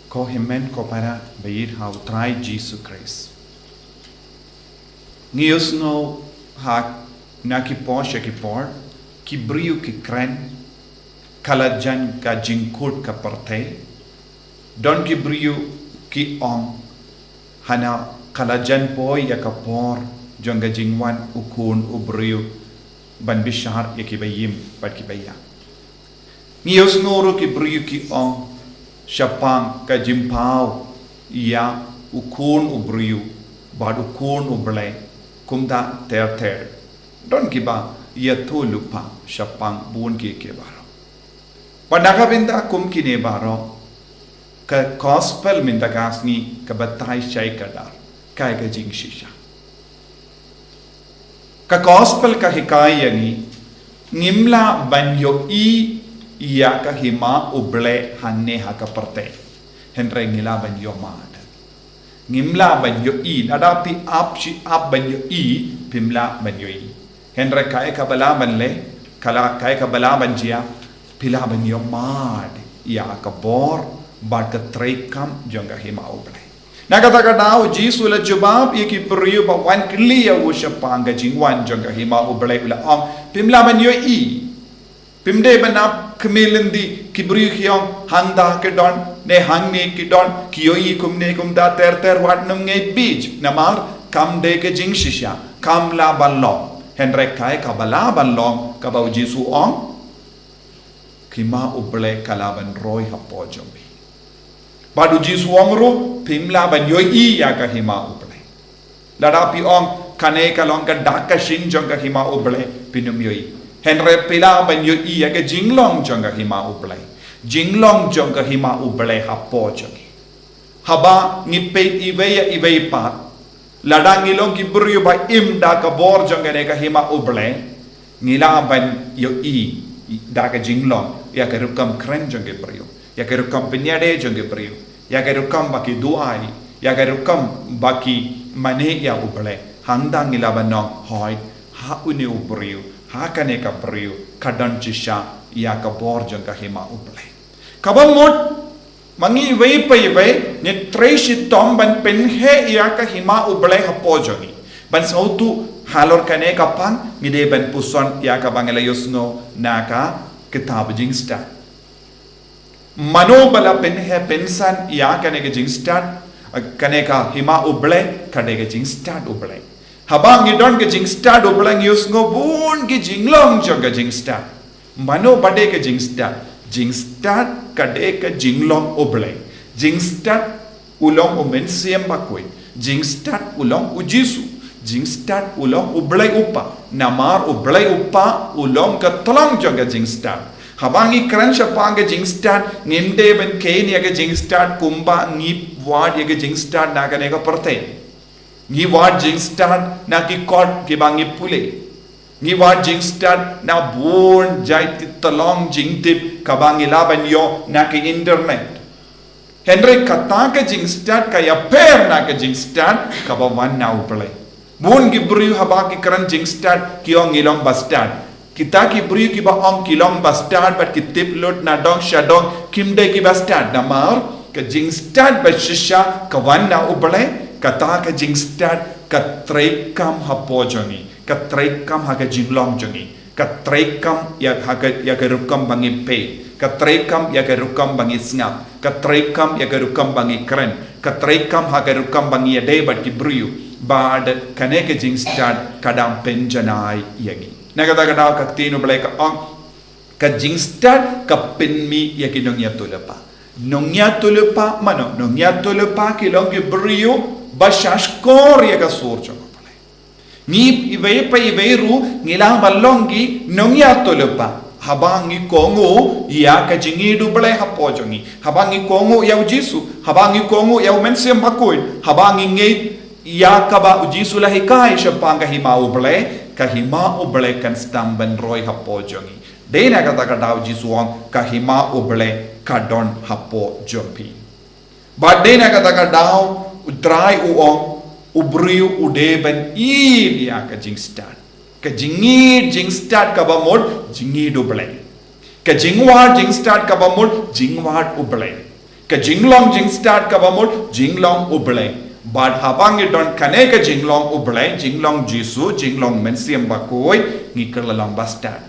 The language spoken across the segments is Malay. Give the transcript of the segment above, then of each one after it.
ko himen ko para bayit ha utray Jesus Christ. Ngiyos no ha nakipor siya kipor, kibriyo kikren, kalajan ka jingkut ka parte, don kibriyo ki ong, hana kalajan po ya kapor, jong gajingwan ukun ubriyo, ban bishar ya kibayim pat kibaya. Ngiyos ngoro kibriyo ki ong, syapang ka jimpaw, ya ukun ubriyo, bad ukun ublay, kumda ter. Don kiba ia tu lupa syapang bun ki baro. Padaka binta kum kine baro ka gospel minta gasni ka batai syai kadar kai ka jing shisha. Ka gospel ka hikaya ni ngimla banyo iya ka hima uble hanne haka parte. Henry ngila banyo mad. Ngimla banyo nadapi ap banyo pimla banyo Henry kaya kabalaban le, kaya kabalaban jia, pilaban yung mad, iya kabor, bad ka trekam, jangga hima uble. Nakatagadaw, Jesus la jubab, iki periyo pa wan kliya usya pangga jingwan, jangga hima uble ula ang, pimlaban yung pimde banap kemilindi, kibriyo kiyong handa kedon, ne hangni kedon, kiyo kumne kumda ter wat nung ngay beach, namar, kam de ke jing shisha, kam laban long. Henry kai kabalaban long kabaw Jesu ong kima uble kalaban roy hapo jombi. Badu Jesu ong ro pimlaban yoy ya ka hima uble. Ladapi ong kane kalong ka daka shin jong ka hima uble pinum yoy. Henry pilaban yoy ya ka jinglong jong ka hima uble. Jinglong jong ka hima uble hapo jombi. Haba ngipet iwe pat ladang ilong kibriyo ba imda ka bor jong ka hima uble ngilaban yo da ka jinglong ya ka rukam kren jong kibriyo ya ka rukam penyade jong kibriyo ya ka rukam baki duai ya ka rukam baki mane ya uble handa ngilaban no hoy ha uni ubriyo ha kane ka briyo kadan chisha ya ka bor jong ka hima uble kabamot mangi iwe ni treshi tom ban penhe iya ka hima uble hapojo ni ban sautu halor kane kapang ngide ban puson iya ka bangelayos no naka kitab jingsta mano bala penhe pensan iya kane ka jingsta kane ka hima uble kane ka jingsta uble habang ngidon ka jingsta uble ngiyos ngo bun ki jinglong jong ka jingsta mano bade ka jingsta jingstat kadeka jinglong oblay jingstat ulong umensiam bakoy jingstat ulong ujisu jingstat ulong ublay upa namar ublay upa ulong katolong jaga jingstat habangi kran panga jingstat ngimde ben kain yaga jingstat kumba ngip wad yaga jingstat naga nega parte ngi wad jingstat na ki kod ki bangi pule Ngi wa jingstat na born jai talong jingtip kabang ilaban yo na ki internet. Henry kata ka jingstat kaya per na ka jingstat kabawan na uplay. Bun gibriu haba ki karan jingstat kiong ilong bastad. Kita ki briu ki ba ong kilong bastad but ki tip lot na dong shadong kimde ki bastad namar ka jingstat ba shisha kawan na uplay kata ka jingstat ka trekam hapojoni. Katrekam haga jinglong jongi katrekam ya haga rukam bangi pe katrekam ya rukam bangi snap katrekam ya rukam bangi kren katrekam haga rukam bangi ade bat kibriu bad kaneke jingstad kadam penjanai yagi nagada kada kaktino bleka ong ka jingstad ka penmi yagi nongya tulepa mano nongya tulepa kilong kibriu bashashkor yaga surjo Ni iwe ngila balongi nongya tolupa habangi kongo ya ka jingidu bale hapojongi habangi kongo ya ujisu habangi kongo ya umense makoy habangi ngey ya ka ba ujisu la hikai shapanga hima ubale ka hima ubale kan stamban roy hapojongi dena kata daw jisuang ka hima ubale ka don hapojopi ba dena kata daw utrai uong ubriu udeben ya ka jingstat ka jingstat ka bamod jingi doble ka jingwad jingstat ka bamod jingwad uble ka jinglong jing start ka bamul jinglong uble bad habang idon kane ka jinglong uble jinglong jisu jinglong mensiam bakoi ngi kerlalang bastard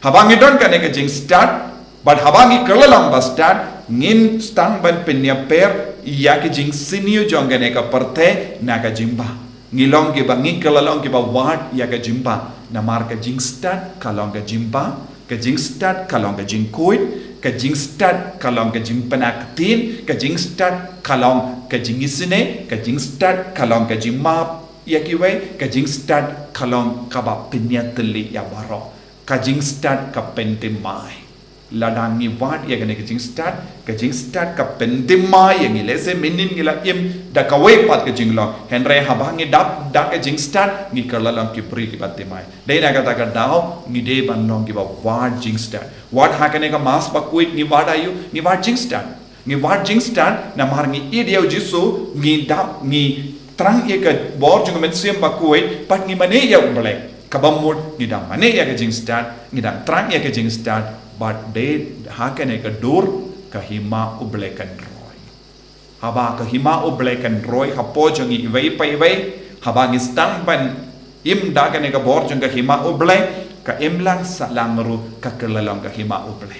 habang idon kane ka jing start bad habang i kerlalang bastard ngin stang ban penya per ya ki jing sinio jongane ka parte na ka jimba ngilong ki ba ngi kerlalang ki ba wad ya ka jimba na mar ka jing start kalong ka jimba ka jing start kalong ka jing koi ka jing start kalong ka jing panaktin ka jing start kalong ka jing isine ka jing start kalong ka jing map ya kiwe ka jing start kalong ka ba pinyatli ya baro ka jing start ka pentimai ladang ni wat ya ka jing start ka pentimai yang ilese minin ngila im da ka we pat ka jing lo henre habangi dap da ka jing start ni kerlalang ki pri ki batimai dei na kata ka dao ni de ban long ki ba wat jing start wat hakane ka mas ba kuit ni wat ayu ni wat jing start na mar ni idiau jisu ni dap ni trang ye ka bor jung men siem ba kuit pat ni mane ya uble kabamut ni dam mane ya ka jing start ni dam trang ya ka jing start but de hakane ka dur ka hima uble kan roy haba ka hima uble kan roy hapo jung i vei pai vei haba ni stang ban im da ka ne ka bor jung ka hima uble ka imlang salang ru ka kelalang ka hima uble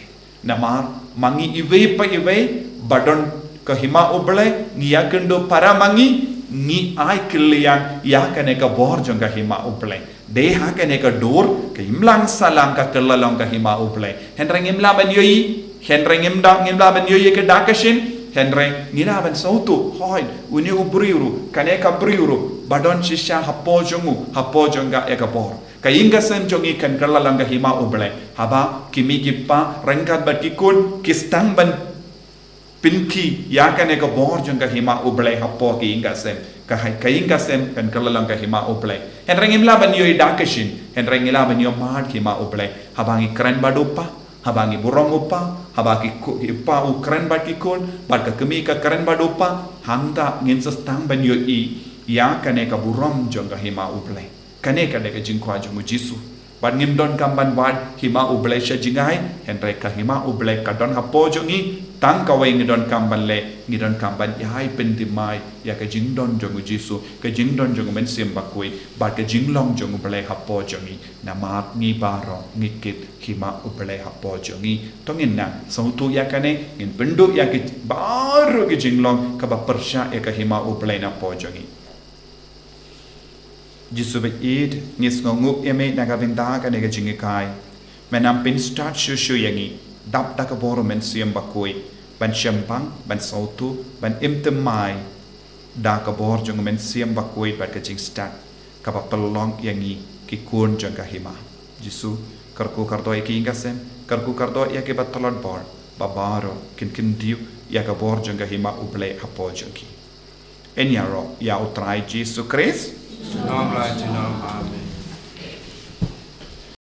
namar mangi iwe pa iwe badon ka hima uble ngia kendo para mangi ni ai kilian ya ka ne ka bor jong ka hima uble de ha ka ne ka dur ka imlang salang ka kelalang ka hima uble henreng imla ban yoi henreng imla ban yoi ka dakashin henreng ngira ban sautu hoy uni ubriuru ka ne ka briuru badon shisha hapo jonga e ka bor kainga sen jongi kan kerlalang ka hima uble haba kimi gipa rengkat batikun kistang ban pinki ya kan ka bor jong ka hima uble hapo ki inga sen kainga sen kan kerlalang ka hima uble henreng imla ban yoi dakashin henreng ila ban yo mad hima uble habangi keren badupa habangi burong upa habaki ipa u keren batikun bad ka kemi ka keren badupa hangda ngin sestang ban yoi ya kan ka burong jong ka hima uble kane ka de ka jingkwa jungu jisu ban ngim don kamban wad hima uble sha jingai henre ka hima uble ka don hapo jongi tang ka wei ngidon kamban le ngidon kamban yai pentimai ya ka jingdon jungu jisu ka jingdon jungu men sim bakui ba ka jinglong jungu uble hapo jongi na mat ni baro ngikit hima uble hapo jongi tongin na sautu ya kane ngin pendu ya ki baru ki jinglong ka ba persha ya ka hima uble na po jongi jisu be id ngis ngonguk yame nagavinda ka nega jingikai menam pin start shushu yangi dap da ka boro men siam bakoi ban shampang ban sautu ban imtemai da ka bor jong men siam bakoi bat ka jing start ka ba pelong yangi ki kun jong ka hima jisu karku kardo ki ingasem karku kardo ya ke batalon bor babaro kin diu ya ka bor jong ka hima uble hapo jongi enyaro ya utrai jisu Christ Shalom, Lord, shalom, amen.